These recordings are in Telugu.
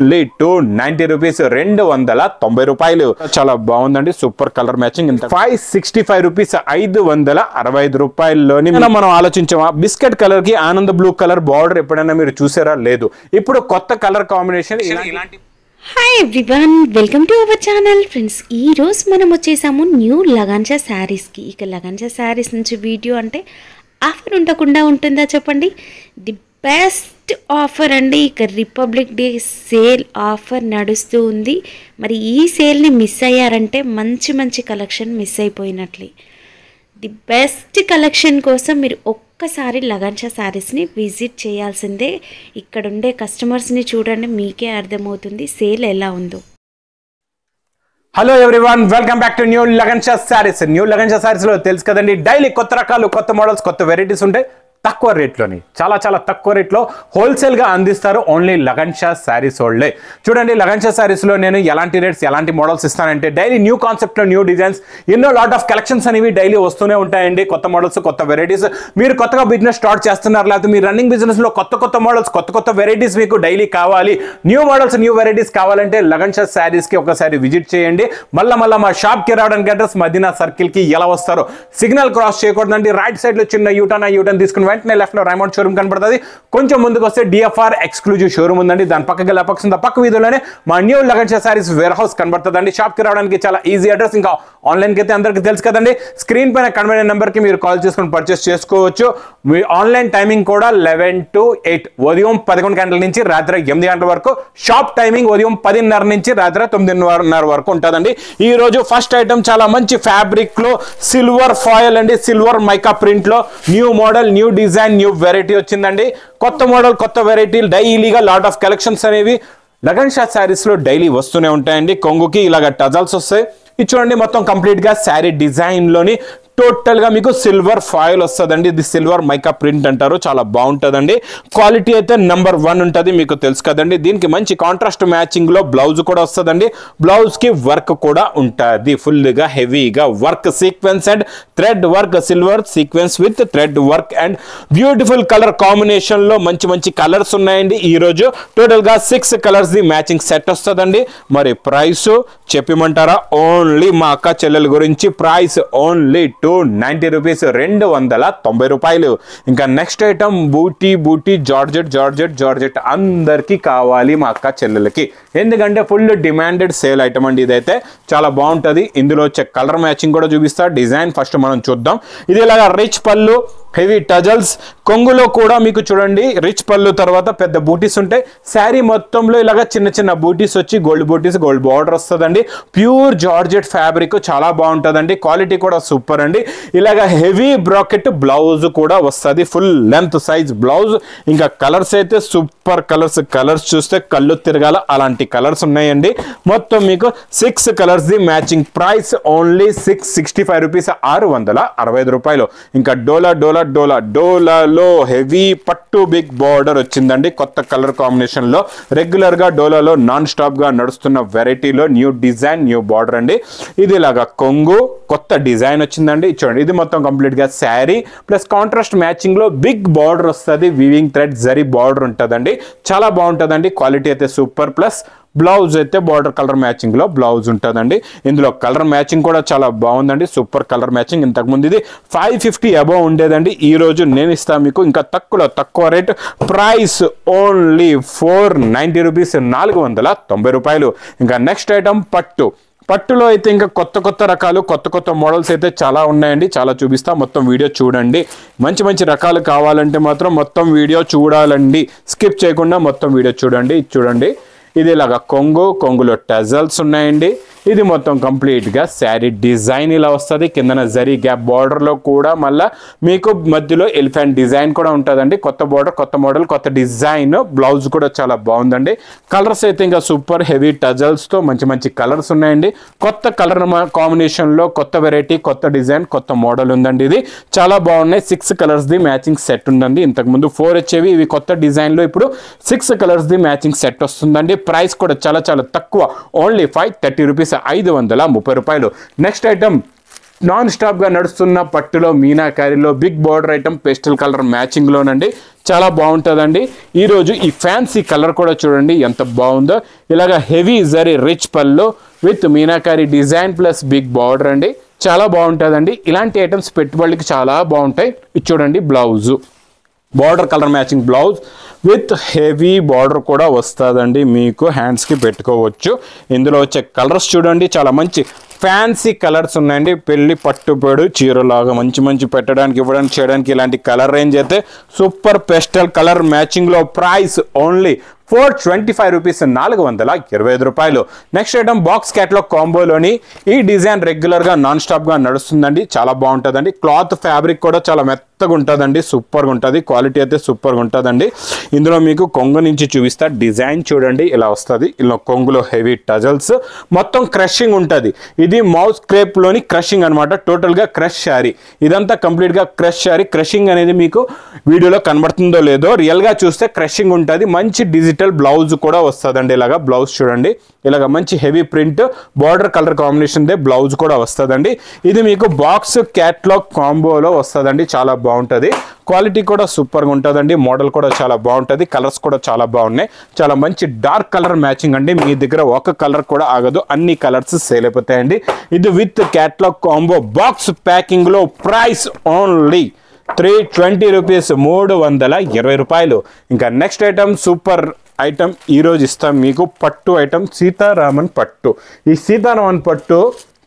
290 రూపీస్, 290 రూపాయలు. చాలా బాగుందండి, సూపర్ కలర్ మ్యాచింగ్. ఇంత 565 రూపీస్, 565 రూపాయల్లోని మనం ఆలోచించామా? బిస్కెట్ కలర్ కి ఆనంద్ బ్లూ కలర్ బార్డర్ ఎప్పుడైనా మీరు చూసారా? లేదు. ఇప్పుడు కొత్త కలర్ కాంబినేషన్ ఇలాంటి. Hi everyone, welcome to our channel. Friends, ఈ రోజు మనం వచ్చేసాము న్యూ లగాన్షా శారీస్కి. ఇక లగాన్షా శారీస్ నుంచి వీడియో అంటే ఆఫర్ ఉండకుండా ఉంటుందా చెప్పండి? ది బెస్ట్ ఆఫర్ అండి. ఇక రిపబ్లిక్ డే సేల్ ఆఫర్ నడుస్తూ ఉంది. మరి ఈ సేల్ని మిస్ అయ్యారంటే మంచి మంచి కలెక్షన్ మిస్ అయిపోయినట్లే. ది బెస్ట్ కలెక్షన్ కోసం మీరు ఒక్కసారి లగాన్షా శారీస్ని విజిట్ చేయాల్సిందే. ఇక్కడ ఉండే కస్టమర్స్ని చూడండి, మీకే అర్థమవుతుంది సేల్ ఎలా ఉందో. Hello everyone, welcome back to new Laganshaa saris. New Laganshaa saris లో తెలుసు కదండి, డైలీ కొత్త రకాలు, కొత్త మోడల్స్, కొత్త వెరైటీస్ ఉంటాయి. తక్కువ రేట్లోని, చాలా చాలా తక్కువ రేట్లో హోల్సేల్గా అందిస్తారు ఓన్లీ లగాన్షా శారీస్ వాళ్ళే. చూడండి, లగాన్షా శారీస్లో నేను ఎలాంటి రేట్స్, ఎలాంటి మోడల్స్ ఇస్తానంటే డైలీ న్యూ కాన్సెప్ట్లో న్యూ డిజైన్స్, ఎన్నో లాట్ ఆఫ్ కలెక్షన్స్ అనేవి డైలీ వస్తూనే ఉంటాయండి. కొత్త మోడల్స్, కొత్త వెరైటీస్. మీరు కొత్తగా బిజినెస్ స్టార్ట్ చేస్తున్నారు, లేకపోతే మీ రన్నింగ్ బిజినెస్లో కొత్త కొత్త మోడల్స్, కొత్త కొత్త వెరైటీస్ మీకు డైలీ కావాలి, న్యూ మోడల్స్, న్యూ వెరైటీస్ కావాలంటే లగాన్షా శారీస్కి ఒకసారి విజిట్ చేయండి. మళ్ళీ మా షాప్కి రావడానికి అడ్రస్ మదీనా సర్కిల్కి ఎలా వస్తారో సిగ్నల్ క్రాస్ చేయకూడదండి. రైట్ సైడ్లో చిన్న యూటర్న్ తీసుకుని వెంటనే లెఫ్ట్ లో రైమండ్ షోరూమ్ కనబడుతుంది. కొంచెం ముందుకు వస్తే డిఎఫ్ఆర్ ఎక్స్క్లూజివ్ షోరూమ్ ఉందండి. దాని పక్కకి పక్క వీధిలోనే మా new Laganshaa saris warehouse కనబడుతుందండి. షాప్ కి రావడానికి చాలా ఈజీ అడ్రస్. ఇంకా ఆన్లైన్ కి అయితే అందరికి తెలుసు కదండి, స్క్రీన్ పైన కనబడే నెంబర్ కి మీరు కాల్ చేసుకుని పర్చేస్ చేసుకోవచ్చు. మీ ఆన్లైన్ టైమింగ్ కూడా 11 to 8, ఉదయం 11 గంటల నుంచి రాత్రి 8 గంటల వరకు. షాప్ టైమింగ్ ఉదయం 10:30 నుంచి రాత్రి 9:30 వరకు ఉంటుందండి. ఈ రోజు ఫస్ట్ ఐటమ్ చాలా మంచి ఫ్యాబ్రిక్ లో సిల్వర్ ఫాయిల్ అండి, సిల్వర్ మైకా ప్రింట్ లో new model, new design, new variety వచ్చిందండి. కొత్త మోడల్, కొత్త వెరైటీ, డైలీగా లాట్ ఆఫ్ కలెక్షన్స్ అనేవి లగాన్షా శారీస్ లో డైలీ వస్తూనే ఉంటాయండి. కొంగుకి ఇలాగ టజల్స్ వస్తాయి. ఇది చూడండి, మొత్తం కంప్లీట్ గా శారీ డిజైన్ లోని టోటల్ గా మీకు సిల్వర్ ఫాయిల్ వస్తుందండి. ఇది సిల్వర్ మైకా ప్రింట్ అంటారు, చాలా బాగుంటుందండి. క్వాలిటీ అయితే నెంబర్ 1 ఉంటుంది, మీకు తెలుసు కదండి. దీనికి మంచి కాంట్రాస్ట్ మ్యాచింగ్ లో బ్లౌజ్ కూడా వస్తుందండి. బ్లౌజ్ కి వర్క్ కూడా ఉంటుంది, ఫుల్ గా హెవీగా work, sequence and thread work, silver sequence with thread work and beautiful colour combination లో మంచి మంచి కలర్స్ ఉన్నాయండి. ఈ రోజు టోటల్ గా 6 కలర్స్ ది మ్యాచింగ్ సెట్ వస్తుందండి. మరి ప్రైస్ చెప్పమంటారా? ఓన్లీ మా అక్క చెల్లెల గురించి ప్రైస్ ఓన్లీ 290 రూపీస్, 290 రూపాయలు. ఇంకా నెక్స్ట్ ఐటమ్ బూటీ జార్జెట్ అందరికి కావాలి మా అక్క చెల్లెలకి, ఎందుకంటే ఫుల్ డిమాండెడ్ సేల్ ఐటమ్ అండి. ఇదైతే చాలా బాగుంటుంది. ఇందులో వచ్చే కలర్ మ్యాచింగ్ కూడా చూపిస్తా. డిజైన్ ఫస్ట్ మనం చూద్దాం. ఇది ఇలాగా రిచ్ పళ్ళు, హెవీ టజల్స్, కొంగులో కూడా మీకు చూడండి రిచ్ పళ్ళు, తర్వాత పెద్ద బూటీస్ ఉంటాయి. శారీ మొత్తంలో ఇలాగ చిన్న చిన్న బూటీస్ వచ్చి గోల్డ్ బూటీస్, గోల్డ్ బార్డర్ వస్తుందండి. ప్యూర్ జార్జెట్ ఫ్యాబ్రిక్, చాలా బాగుంటుందండి. క్వాలిటీ కూడా సూపర్ అండి. ఇలాగ హెవీ బ్రాకెట్ బ్లౌజ్ కూడా వస్తుంది, ఫుల్ లెంత్ సైజ్ బ్లౌజ్. ఇంకా కలర్స్ అయితే సూపర్ కలర్స్ చూస్తే కళ్ళు తిరగాల అలాంటి కలర్స్ ఉన్నాయండి. మొత్తం మీకు 6 colours the matching. Price only 665 rupees, 665 రూపాయలు. ఇంకా డోలాలో హెవీ పట్టు బిగ్ బార్డర్ వచ్చిందండి. కొత్త కలర్ కాంబినేషన్ లో రెగ్యులర్ గా డోలాలో నాన్ స్టాప్ గా నడుస్తున్న వెరైటీలో న్యూ డిజైన్, న్యూ బార్డర్ అండి. ఇది ఇలాగా కొంగు, కొత్త డిజైన్ వచ్చిందండి. చూడండి, ఇది మొత్తం కంప్లీట్ గా శారీ ప్లస్ కాంట్రాస్ట్ మ్యాచింగ్ లో బిగ్ బార్డర్ వస్తుంది. వీవింగ్ థ్రెడ్ జరీ బార్డర్ ఉంటుందండి, చాలా బాగుంటుందండి. క్వాలిటీ అయితే సూపర్. ప్లస్ బ్లౌజ్ అయితే బార్డర్ కలర్ మ్యాచింగ్ లో బ్లౌజ్ ఉంటుందండి. ఇందులో కలర్ మ్యాచింగ్ కూడా చాలా బాగుందండి, సూపర్ కలర్ మ్యాచింగ్. ఇంతకుముందు ఇది 550 అబౌవ్ ఉండేదండి. ఈ రోజు నేను ఇస్తాను మీకు ఇంకా తక్కువ రేట్. ప్రైస్ ఓన్లీ 490 రూపీస్, 490 రూపాయలు. ఇంకా నెక్స్ట్ ఐటమ్ పట్టులో అయితే ఇంకా కొత్త రకాలు, కొత్త మోడల్స్ అయితే చాలా ఉన్నాయండి. చాలా చూపిస్తా, మొత్తం వీడియో చూడండి. మంచి రకాలు కావాలంటే మాత్రం మొత్తం వీడియో చూడాలండి, స్కిప్ చేయకుండా మొత్తం వీడియో చూడండి. ఇది ఇలాగా కొంగులో టజల్స్ ఉన్నాయండి. ఇది మొత్తం కంప్లీట్గా శారీ డిజైన్ ఇలా వస్తుంది. కిందన జరీ గ్యాప్ బార్డర్లో కూడా మళ్ళీ మీకు మధ్యలో ఎలిఫెంట్ డిజైన్ కూడా ఉంటుందండి. కొత్త బార్డర్, కొత్త మోడల్, కొత్త డిజైన్. బ్లౌజ్ కూడా చాలా బాగుందండి. కలర్స్ అయితే ఇంకా సూపర్ హెవీ టజల్స్తో మంచి కలర్స్ ఉన్నాయండి. కొత్త కలర్ కాంబినేషన్లో కొత్త వెరైటీ, కొత్త డిజైన్, కొత్త మోడల్ ఉందండి. ఇది చాలా బాగున్నాయి. 6 కలర్స్ ది మ్యాచింగ్ సెట్ ఉందండి. ఇంతకుముందు 4 వచ్చేవి, ఇవి కొత్త డిజైన్లో ఇప్పుడు 6 కలర్స్ ది మ్యాచింగ్ సెట్ వస్తుందండి. ప్రైస్ కూడా చాలా తక్కువ, ఓన్లీ 530 రూపీస్, 530 రూపాయలు. నెక్స్ట్ ఐటమ్ నాన్ స్టాప్ గా నడుస్తున్న పట్టులో మీనాకారిలో big border item, pastel colour matching లోనండి. చాలా బాగుంటుందండి. ఈరోజు ఈ ఫ్యాన్సీ కలర్ కూడా చూడండి ఎంత బాగుందో. ఇలాగ హెవీ జరీ రిచ్ పళ్ళు with meenakari design plus big border అండి. చాలా బాగుంటుందండి. ఇలాంటి ఐటమ్స్ పెట్టుబడికి చాలా బాగుంటాయి. ఇది చూడండి blouse, border colour matching blouse with heavy border కూడా వస్తుందండి. మీకు హ్యాండ్స్కి పెట్టుకోవచ్చు. ఇందులో వచ్చే కలర్స్ చూడండి చాలా మంచి ఫ్యాన్సీ కలర్స్ ఉన్నాయండి. పెళ్లి పట్టుబడి చీరలాగా మంచి మంచి పెట్టడానికి ఇవ్వడానికి చేయడానికి ఇలాంటి కలర్ రేంజ్ అయితే సూపర్ పెస్టల్ కలర్ మ్యాచింగ్లో. ప్రైస్ ఓన్లీ 425 రూపీస్, 425 రూపాయలు. నెక్స్ట్ ఐటమ్ బాక్స్ క్యాట్లాగ్ కాంబోలోని ఈ డిజైన్ రెగ్యులర్గా నాన్ స్టాప్గా నడుస్తుందండి. చాలా బాగుంటుందండి. క్లాత్ ఫ్యాబ్రిక్ కూడా చాలా మెత్తగా ఉంటుందండి. సూపర్గా ఉంటుంది. క్వాలిటీ అయితే సూపర్గా ఉంటుందండి. ఇందులో మీకు కొంగు నుంచి చూపిస్తా. డిజైన్ చూడండి ఇలా వస్తుంది. ఇలా కొంగులో హెవీ టజల్స్, మొత్తం క్రషింగ్ ఉంటుంది. ఇది మౌస్ క్రేప్లోని క్రషింగ్ అనమాట. టోటల్గా క్రష్ శారీ. ఇదంతా కంప్లీట్గా క్రష్ శారీ. క్రషింగ్ అనేది మీకు వీడియోలో కనబడుతుందో లేదో, రియల్గా చూస్తే క్రషింగ్ ఉంటుంది. మంచి డిజిటల్ బ్లౌజ్ కూడా వస్తుందండి. ఇలాగా బ్లౌజ్ చూడండి, ఇలాగ మంచి heavy print border colour combination they blouse కూడా వస్తుందండి. ఇది మీకు బాక్స్ క్యాట్లాగ్ కాంబోలో వస్తుందండి. చాలా బాగుంటుంది. క్వాలిటీ కూడా సూపర్గా ఉంటుందండి. మోడల్ కూడా చాలా బాగుంటుంది. కలర్స్ కూడా చాలా బాగున్నాయి. చాలా మంచి డార్క్ కలర్ మ్యాచింగ్ అండి. మీ దగ్గర ఒక కలర్ కూడా ఆగదు, అన్ని కలర్స్ సేల్ అయిపోతాయండి. ఇది విత్ క్యాట్లాగ్ కాంబో బాక్స్ ప్యాకింగ్లో. ప్రైస్ ఓన్లీ 320 రూపీస్, 320 రూపాయలు. ఇంకా నెక్స్ట్ ఐటమ్ సూపర్ ఐటమ్ ఈరోజు ఇస్తాం మీకు. పట్టు ఐటమ్ సీతారామన్ పట్టు. ఈ సీతారామన్ పట్టు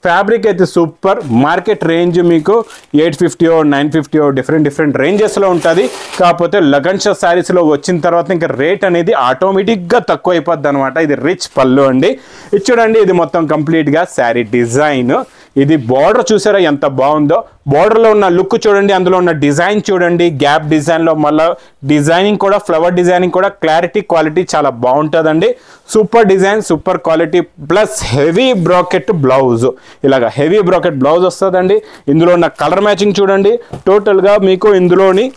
ఫ్యాబ్రిక్ అయితే సూపర్. మార్కెట్ రేంజ్ మీకు 850 950 డిఫరెంట్ రేంజెస్లో ఉంటుంది. కాకపోతే లగన్ షా శారీస్లో వచ్చిన తర్వాత ఇంకా రేట్ అనేది ఆటోమేటిక్గా తక్కువ అయిపోద్ది అనమాట. ఇది రిచ్ పళ్ళు అండి. ఇది చూడండి, ఇది మొత్తం కంప్లీట్గా శారీ డిజైన్. ఇది బార్డర్ చూసారా ఎంత బాగుందో. బార్డర్లో ఉన్న లుక్ చూడండి, అందులో ఉన్న డిజైన్ చూడండి. గ్యాప్ డిజైన్లో మళ్ళీ డిజైనింగ్ కూడా, ఫ్లవర్ డిజైనింగ్ కూడా క్లారిటీ క్వాలిటీ చాలా బాగుంటుందండి. Super design, super quality plus heavy bracket blouse. ఇలాగ హెవీ బ్రాకెట్ బ్లౌజ్ వస్తుందండి. ఇందులో ఉన్న కలర్ మ్యాచింగ్ చూడండి. టోటల్గా మీకు ఇందులోని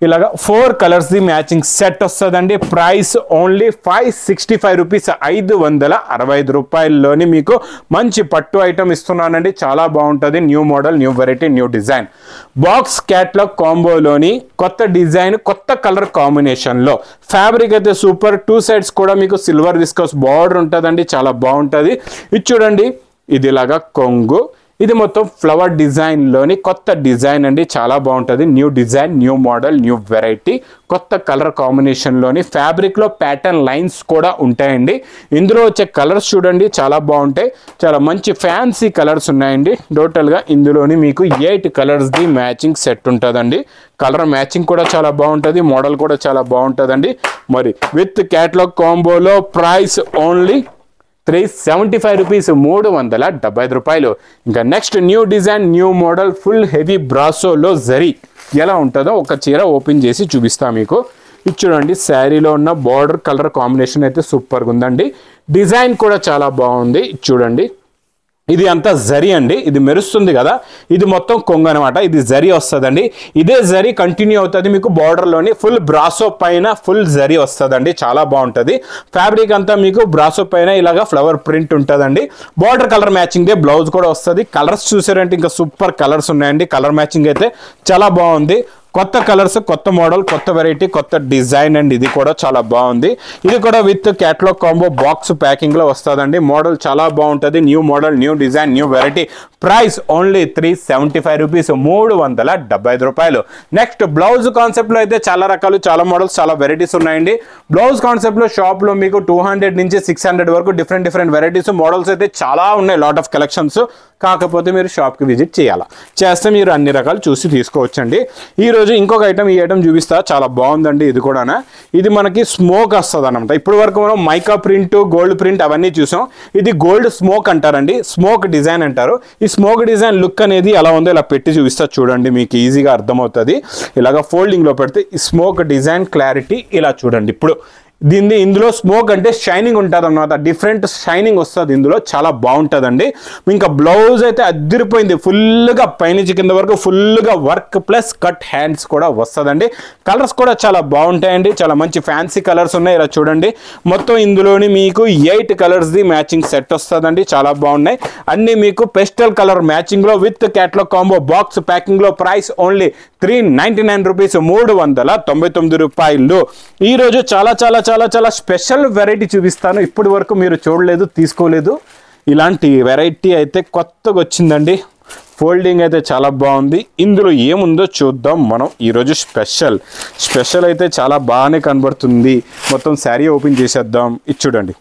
ఇలాగా 4 కలర్స్ ది మ్యాచింగ్ సెట్ వస్తుందండి. ప్రైస్ ఓన్లీ 565 రూపీస్, 565 రూపాయల్లోని మీకు మంచి పట్టు ఐటమ్ ఇస్తున్నానండి. చాలా బాగుంటుంది. New model, new variety, new design. Box catalogue కాంబోలోని కొత్త డిజైన్, కొత్త కలర్ కాంబినేషన్లో. ఫ్యాబ్రిక్ అయితే సూపర్. 2 సైడ్స్ కూడా మీకు సిల్వర్ విస్కోస్ బార్డర్ ఉంటుందండి. చాలా బాగుంటుంది. ఇది చూడండి, ఇది ఇలాగా కొంగు. ఇది మొత్తం ఫ్లవర్ డిజైన్లోని కొత్త డిజైన్ అండి. చాలా బాగుంటుంది. New design, new model, new variety, కొత్త కలర్ కాంబినేషన్లోని. ఫ్యాబ్రిక్లో ప్యాటర్న్ లైన్స్ కూడా ఉంటాయండి. ఇందులో వచ్చే కలర్స్ చూడండి చాలా బాగుంటాయి. చాలా మంచి ఫ్యాన్సీ కలర్స్ ఉన్నాయండి. టోటల్గా ఇందులోని మీకు 8 కలర్స్ ది మ్యాచింగ్ సెట్ ఉంటుందండి. కలర్ మ్యాచింగ్ కూడా చాలా బాగుంటుంది. మోడల్ కూడా చాలా బాగుంటుందండి. మరి విత్ క్యాటలాగ్ కాంబోలో. ప్రైస్ ఓన్లీ 375 రూపీస్, 375 రూపాయలు. ఇంకా next new design, new model, full heavy బ్రాసోలో జరీ. ఎలా ఉంటుందో ఒక చీర ఓపెన్ చేసి చూపిస్తా మీకు. ఇది చూడండి, శారీలో ఉన్న బార్డర్ కలర్ కాంబినేషన్ అయితే సూపర్గా ఉందండి. డిజైన్ కూడా చాలా బాగుంది. చూడండి, ఇది అంతా జరీ అండి. ఇది మెరుస్తుంది కదా, ఇది మొత్తం కొంగు అనమాట. ఇది జరీ వస్తుందండి. ఇదే జరీ కంటిన్యూ అవుతుంది మీకు. బార్డర్లోని ఫుల్ బ్రాసో పైన ఫుల్ జరీ వస్తుందండి. చాలా బాగుంటుంది. ఫ్యాబ్రిక్ అంతా మీకు బ్రాసో పైన ఇలాగా ఫ్లవర్ ప్రింట్ ఉంటుందండి. Border colour matching they blouse కూడా వస్తుంది. కలర్స్ చూసారంటే ఇంకా సూపర్ కలర్స్ ఉన్నాయండి. కలర్ మ్యాచింగ్ అయితే చాలా బాగుంది. కొత్త కలర్స్, కొత్త మోడల్, కొత్త వెరైటీ, కొత్త డిజైన్ అండి. ఇది కూడా చాలా బాగుంది. ఇది కూడా విత్ క్యాటలాగ్ కాంబో బాక్స్ ప్యాకింగ్లో వస్తుందండి. మోడల్ చాలా బాగుంటుంది. New model, new design, new variety. Price only 375 rupees, 375 రూపాయలు. నెక్స్ట్ బ్లౌజ్ కాన్సెప్ట్లో అయితే చాలా రకాలు, చాలా మోడల్స్, చాలా వెరైటీస్ ఉన్నాయండి. బ్లౌజ్ కాన్సెప్ట్లో షాప్లో మీకు 200 నుంచి 600 వరకు డిఫరెంట్ వెరైటీస్, మోడల్స్ అయితే చాలా ఉన్నాయి. Lot of collections. కాకపోతే మీరు షాప్కి విజిట్ చేయాలా, చేస్తే మీరు అన్ని రకాలు చూసి తీసుకోవచ్చండి. ఈరోజు ఇంకొక ఐటమ్, ఈ ఐటమ్ చూపిస్తా. చాలా బాగుందండి. ఇది కూడా ఇది మనకి స్మోక్ వస్తుంది అనమాట. ఇప్పటి వరకు మనం మైకా ప్రింట్, గోల్డ్ ప్రింట్ అవన్నీ చూసాం. ఇది గోల్డ్ స్మోక్ అంటారండి. స్మోక్ డిజైన్ అంటారు. ఈ స్మోక్ డిజైన్ లుక్ అనేది ఎలా ఉందో ఇలా పెట్టి చూపిస్తా చూడండి, మీకు ఈజీగా అర్థమవుతుంది. ఇలాగా ఫోల్డింగ్లో పెడితే ఈ స్మోక్ డిజైన్ క్లారిటీ ఇలా చూడండి. ఇప్పుడు ఇందులో స్మోక్ అంటే షైనింగ్ ఉంటుంది అన్నమాట, డిఫరెంట్ షైనింగ్ వస్తుంది ఇందులో, చాలా బాగుంటుందండి. ఇంకా బ్లౌజ్ అయితే అదిరిపోయింది, ఫుల్గా పైనుంచి కింద వరకు ఫుల్గా వర్క్ ప్లస్ కట్ హ్యాండ్స్ కూడా వస్తుందండి. కలర్స్ కూడా చాలా బాగుంటాయండి, చాలా మంచి ఫ్యాన్సీ కలర్స్ ఉన్నాయి. ఇలా చూడండి, మొత్తం ఇందులోని మీకు 8 కలర్స్ది మ్యాచింగ్ సెట్ వస్తుందండి, చాలా బాగున్నాయి అన్ని మీకు పెస్టల్ కలర్ మ్యాచింగ్లో విత్ క్యాట్లాగ్ కాంబో బాక్స్ ప్యాకింగ్లో. ప్రైస్ ఓన్లీ 399 రూపీస్, 399 రూపాయలు. ఈరోజు చాలా చాలా చాలా చాలా స్పెషల్ వెరైటీ చూపిస్తాను. ఇప్పటి వరకు మీరు చూడలేదు, తీసుకోలేదు. ఇలాంటి వెరైటీ అయితే కొత్తగా వచ్చిందండి. ఫోల్డింగ్ అయితే చాలా బాగుంది. ఇందులో ఏముందో చూద్దాం మనం. ఈరోజు స్పెషల్ అయితే చాలా బాగానే కనబడుతుంది. మొత్తం శారీ ఓపెన్ చేసేద్దాం. ఇది చూడండి,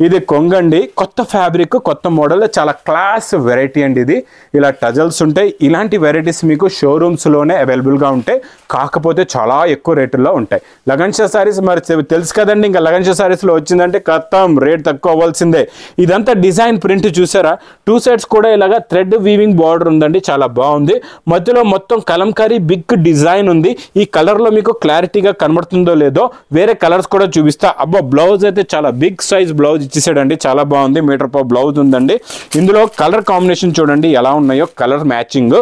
ఇది కొంగండి, కొత్త ఫ్యాబ్రిక్, కొత్త మోడల్, చాలా క్లాస్ వెరైటీ అండి. ఇది ఇలా టజల్స్ ఉంటాయి. ఇలాంటి వెరైటీస్ మీకు షోరూమ్స్లోనే అవైలబుల్గా ఉంటాయి, కాకపోతే చాలా ఎక్కువ రేటుల్లో ఉంటాయి. లగన్షా శారీస్ మరి తెలుసు కదండి, ఇంకా లగన్షా శారీస్లో వచ్చిందంటే కత్తం రేట్ తక్కువ అవ్వాల్సిందే. ఇదంతా డిజైన్ ప్రింట్ చూసారా, 2 సైడ్స్ కూడా ఇలాగా థ్రెడ్ వీవింగ్ బార్డర్ ఉందండి, చాలా బాగుంది. మధ్యలో మొత్తం కలంకారీ బిగ్ డిజైన్ ఉంది. ఈ కలర్లో మీకు క్లారిటీగా కనబడుతుందో లేదో, వేరే కలర్స్ కూడా చూపిస్తా. అబ్బా, బ్లౌజ్ అయితే చాలా బిగ్ సైజ్ బ్లౌజ్ ఇచ్చేసాడండి, చాలా బాగుంది. మీటర్ పర్ బ్లౌజ్ ఉందండి. ఇందులో కలర్ కాంబినేషన్ చూడండి ఎలా ఉన్నాయో, కలర్ మ్యాచింగ్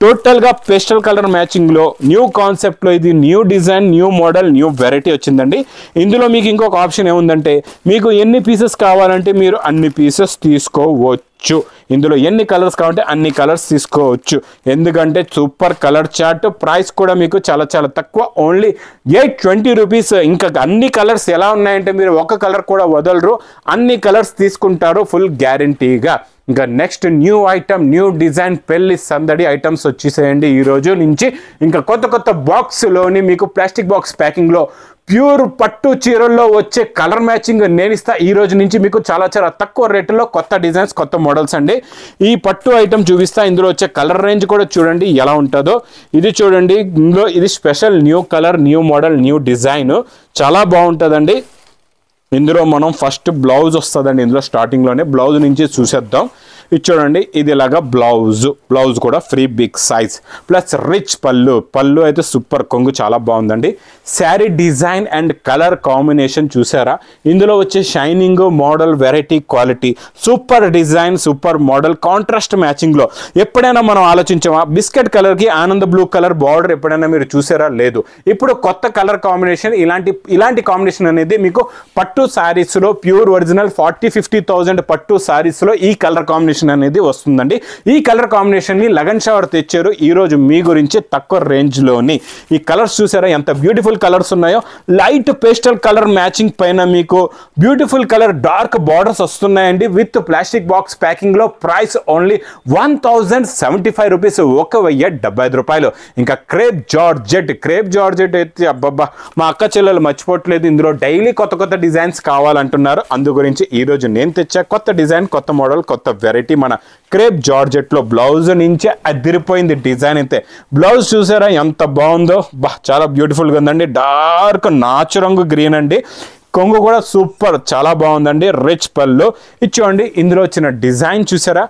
టోటల్ గా పేస్టల్ కలర్ మ్యాచింగ్ లో న్యూ కాన్సెప్ట్ లో ఇది new design, new model, new variety వచ్చిందండి. ఇందులో మీకు ఇంకొక ఆప్షన్ ఏముందంటే, మీకు ఎన్ని పీసెస్ కావాలంటే మీరు అన్ని పీసెస్ తీసుకోవచ్చు. ఇందులో ఎన్ని కలర్స్ కావాలంటే అన్ని కలర్స్ తీసుకోవచ్చు. ఎందుకంటే సూపర్ కలర్ చార్ట్. ప్రైస్ కూడా మీకు చాలా చాలా తక్కువ, ఓన్లీ 820 రూపీస్. ఇంకా అన్ని కలర్స్ ఎలా ఉన్నాయంటే మీరు ఒక కలర్ కూడా వదలరు, అన్ని కలర్స్ తీసుకుంటారు ఫుల్ గ్యారంటీగా. ఇంకా next new item, new design, పెళ్లి సందడి ఐటమ్స్ వచ్చేసేయండి ఈ రోజు నుంచి. ఇంకా కొత్త బాక్స్లోని మీకు ప్లాస్టిక్ బాక్స్ ప్యాకింగ్లో ప్యూర్ పట్టు చీరల్లో వచ్చే కలర్ మ్యాచింగ్ నేను ఇస్తా. ఈ రోజు నుంచి మీకు చాలా చాలా తక్కువ రేటులో కొత్త డిజైన్స్, కొత్త మోడల్స్ అండి. ఈ పట్టు ఐటమ్ చూపిస్తా. ఇందులో వచ్చే కలర్ రేంజ్ కూడా చూడండి ఎలా ఉంటుందో. ఇది చూడండి, ఇందులో ఇది special new colour, new model, new design, చాలా బాగుంటుందండి. ఇందులో మనం ఫస్ట్ బ్లౌజ్ వస్తుందండి. ఇందులో స్టార్టింగ్లోనే బ్లౌజ్ నుంచి చూసేద్దాం. ఇది చూడండి, ఇది ఇలాగా బ్లౌజ్ కూడా free big size plus rich పళ్ళు అయితే సూపర్, కొంగు చాలా బాగుందండి. Sari design and colour combination చూసారా, ఇందులో వచ్చే shining, model, variety, quality, super design, super model, contrast మ్యాచింగ్లో. ఎప్పుడైనా మనం ఆలోచించామా బిస్కెట్ కలర్కి ఆనంద్ బ్లూ కలర్ బార్డర్ ఎప్పుడైనా మీరు చూసారా? లేదు. ఇప్పుడు కొత్త కలర్ కాంబినేషన్, ఇలాంటి కాంబినేషన్ అనేది మీకు పట్టు శారీస్లో ప్యూర్ ఒరిజినల్ 40-50,000 పట్టు శారీస్లో ఈ కలర్ కాంబినేషన్ అనేది వస్తుందండి. ఈ కలర్ కాంబినేషన్ ని లగన్ షవర్ తెచ్చారు ఈ రోజు మీ గురించి తక్కువ రేంజ్ లోని. ఈ కలర్స్ చూసారా ఎంత బ్యూటిఫుల్ కలర్స్ ఉన్నాయో. లైట్ పేస్టల్ కలర్ మ్యాచింగ్ పైన మీకు బ్యూటిఫుల్ కలర్ డార్క్ బార్డర్స్ వస్తున్నాయండి విత్ ప్లాస్టిక్ బాక్స్ ప్యాకింగ్ లో. ప్రైస్ ఓన్లీ 1075 రూపీస్, 1075 రూపాయలు. ఇంకా క్రేప్ జార్జెట్ అయితే అబ్బబ్బా, మా అక్క చెల్లెలు మర్చిపోవట్లేదు. ఇందులో డైలీ కొత్త డిజైన్స్ కావాలంటున్నారు. అందు గురించి ఈ రోజు నేను తెచ్చా కొత్త డిజైన్, కొత్త మోడల్, కొత్త వెరైటీ. మన క్రేప్ జార్జెట్ లో బ్లౌజ్ నుంచే అదిరిపోయింది డిజైన్ అయితే. బ్లౌజ్ చూసారా ఎంత బాగుందో, చాలా బ్యూటిఫుల్ గా ఉందండి. డార్క్ నాచు రంగు గ్రీన్ అండి. కొంగు కూడా సూపర్, చాలా బాగుందండి. రిచ్ పళ్ళు. ఇచ్చోండి, ఇందులో వచ్చిన డిజైన్ చూసారా,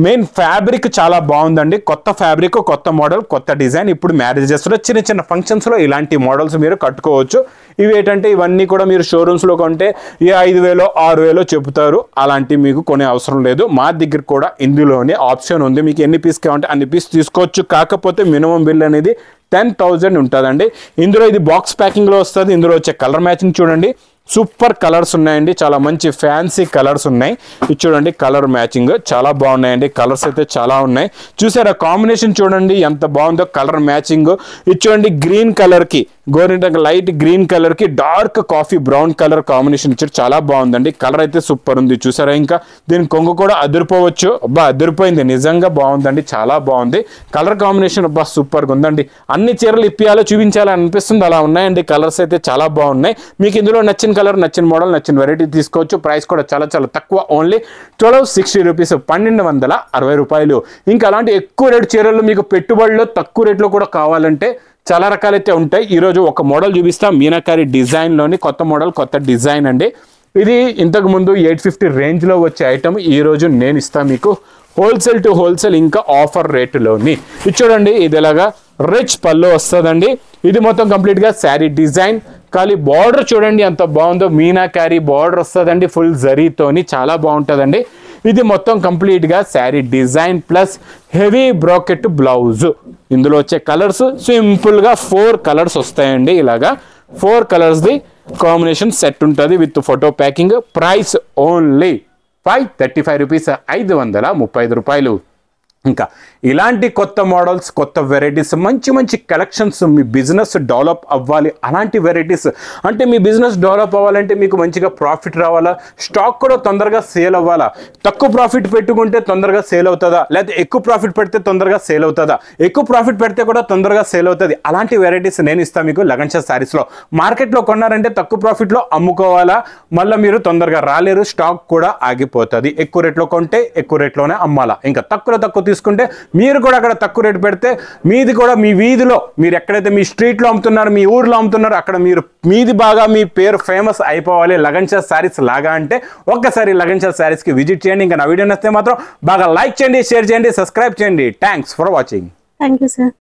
మెయిన్ ఫ్యాబ్రిక్ చాలా బాగుందండి. కొత్త ఫ్యాబ్రిక్, కొత్త మోడల్, కొత్త డిజైన్. ఇప్పుడు మ్యారేజెస్లో చిన్న ఫంక్షన్స్లో ఇలాంటి మోడల్స్ మీరు కట్టుకోవచ్చు. ఇవి ఏంటంటే ఇవన్నీ కూడా మీరు షోరూమ్స్లో కొంటే 5,000 6,000 చెబుతారు. అలాంటివి మీకు కొనే అవసరం లేదు. మా దగ్గర కూడా ఇందులోనే ఆప్షన్ ఉంది. మీకు ఎన్ని పీస్ కావాలంటే అన్ని పీస్ తీసుకోవచ్చు. కాకపోతే మినిమం బిల్ అనేది 10,000 ఉంటుందండి. ఇందులో ఇది బాక్స్ ప్యాకింగ్లో వస్తుంది. ఇందులో వచ్చే కలర్ మ్యాచింగ్ చూడండి, సూపర్ కలర్స్ ఉన్నాయండి. చాలా మంచి ఫ్యాన్సీ కలర్స్ ఉన్నాయి. ఇది చూడండి, కలర్ మ్యాచింగ్ చాలా బాగున్నాయండి. కలర్స్ అయితే చాలా ఉన్నాయి. చూసారా కాంబినేషన్ చూడండి ఎంత బాగుందో కలర్ మ్యాచింగ్. ఇది చూడండి, గ్రీన్ కలర్కి గోరింట లైట్ గ్రీన్ కలర్కి dark coffee brown colour combination ఇచ్చారు. చాలా బాగుందండి. కలర్ అయితే సూపర్ ఉంది. చూసారా, ఇంకా దీని కొంగు కూడా అదిరిపోవచ్చు. అబ్బా అదిరిపోయింది, నిజంగా బాగుందండి, చాలా బాగుంది. కలర్ కాంబినేషన్ అబ్బా సూపర్గా ఉందండి. అన్ని చీరలు ఇప్పియాలో చూపించాలని అనిపిస్తుంది, అలా ఉన్నాయండి. కలర్స్ అయితే చాలా బాగున్నాయి. మీకు ఇందులో నచ్చిన కలర్, నచ్చిన మోడల్, నచ్చిన వెరైటీ తీసుకోవచ్చు. ప్రైస్ కూడా చాలా చాలా తక్కువ, ఓన్లీ 1260 రూపీస్, 1260 రూపాయలు. ఇంకా అలాంటి ఎక్కువ రేటు చీరలు మీకు పెట్టుబడిలో తక్కువ రేట్లో కూడా కావాలంటే చాలా రకాలైతే ఉంటాయి. ఈరోజు ఒక మోడల్ చూపిస్తా, మీనాకారి డిజైన్లోని కొత్త మోడల్, కొత్త డిజైన్ అండి. ఇది ఇంతకు ముందు 850 రేంజ్లో వచ్చే ఐటమ్ ఈరోజు నేను ఇస్తాను మీకు హోల్సేల్ టు హోల్సేల్, ఇంకా ఆఫర్ రేటులోని. ఇది చూడండి, ఇది ఎలాగా రిచ్ పళ్ళు వస్తుందండి. ఇది మొత్తం కంప్లీట్గా శారీ డిజైన్, కానీ బార్డర్ చూడండి ఎంత బాగుందో, మీనాకారి బార్డర్ వస్తుందండి ఫుల్ జరీతోని, చాలా బాగుంటుందండి. ఇది మొత్తం కంప్లీట్గా sari design plus heavy bracket blouse. ఇందులో వచ్చే కలర్స్ సింపుల్గా 4 కలర్స్ వస్తాయండి. ఇలాగా 4 కలర్స్ది కాంబినేషన్ సెట్ ఉంటుంది with photo packing. Price only 535 rupees, 535 రూపాయలు. ఇంకా ఇలాంటి కొత్త మోడల్స్, కొత్త వెరైటీస్, మంచి మంచి కలెక్షన్స్, మీ బిజినెస్ డెవలప్ అవ్వాలి అలాంటి వెరైటీస్. అంటే మీ బిజినెస్ డెవలప్ అవ్వాలంటే మీకు మంచిగా ప్రాఫిట్ రావాలా, స్టాక్ కూడా తొందరగా సేల్ అవ్వాలా. తక్కువ ప్రాఫిట్ పెట్టుకుంటే తొందరగా సేల్ అవుతుందా, లేకపోతే ఎక్కువ ప్రాఫిట్ పెడితే తొందరగా సేల్ అవుతుందా, ఎక్కువ ప్రాఫిట్ పెడితే కూడా తొందరగా సేల్ అవుతుంది. అలాంటి వెరైటీస్ నేను ఇస్తాను మీకు లగన్షా శారీస్లో. మార్కెట్లో కొన్నారంటే తక్కువ ప్రాఫిట్లో అమ్ముకోవాలా, మళ్ళీ మీరు తొందరగా రాలేరు, స్టాక్ కూడా ఆగిపోతుంది. ఎక్కువ రేట్లో కొంటే ఎక్కువ రేట్లోనే అమ్మాలా. ఇంకా తక్కువ తీసుకుంటే మీరు కూడా అక్కడ తక్కువ రేటు పెడితే మీది కూడా మీ వీధిలో, మీరు ఎక్కడైతే మీ స్ట్రీట్లో అమ్ముతున్నారు, మీ ఊర్లో అమ్ముతున్నారు, అక్కడ మీరు మీది బాగా మీ పేరు ఫేమస్ అయిపోవాలి లగన్షా శారీస్ లాగా. అంటే ఒక్కసారి లగన్షా శారీస్కి విజిట్ చేయండి. ఇంకా నా వీడియో నచ్చితే మాత్రం బాగా లైక్ చేయండి, షేర్ చేయండి, సబ్స్క్రైబ్ చేయండి. Thanks for watching. Thank you sir.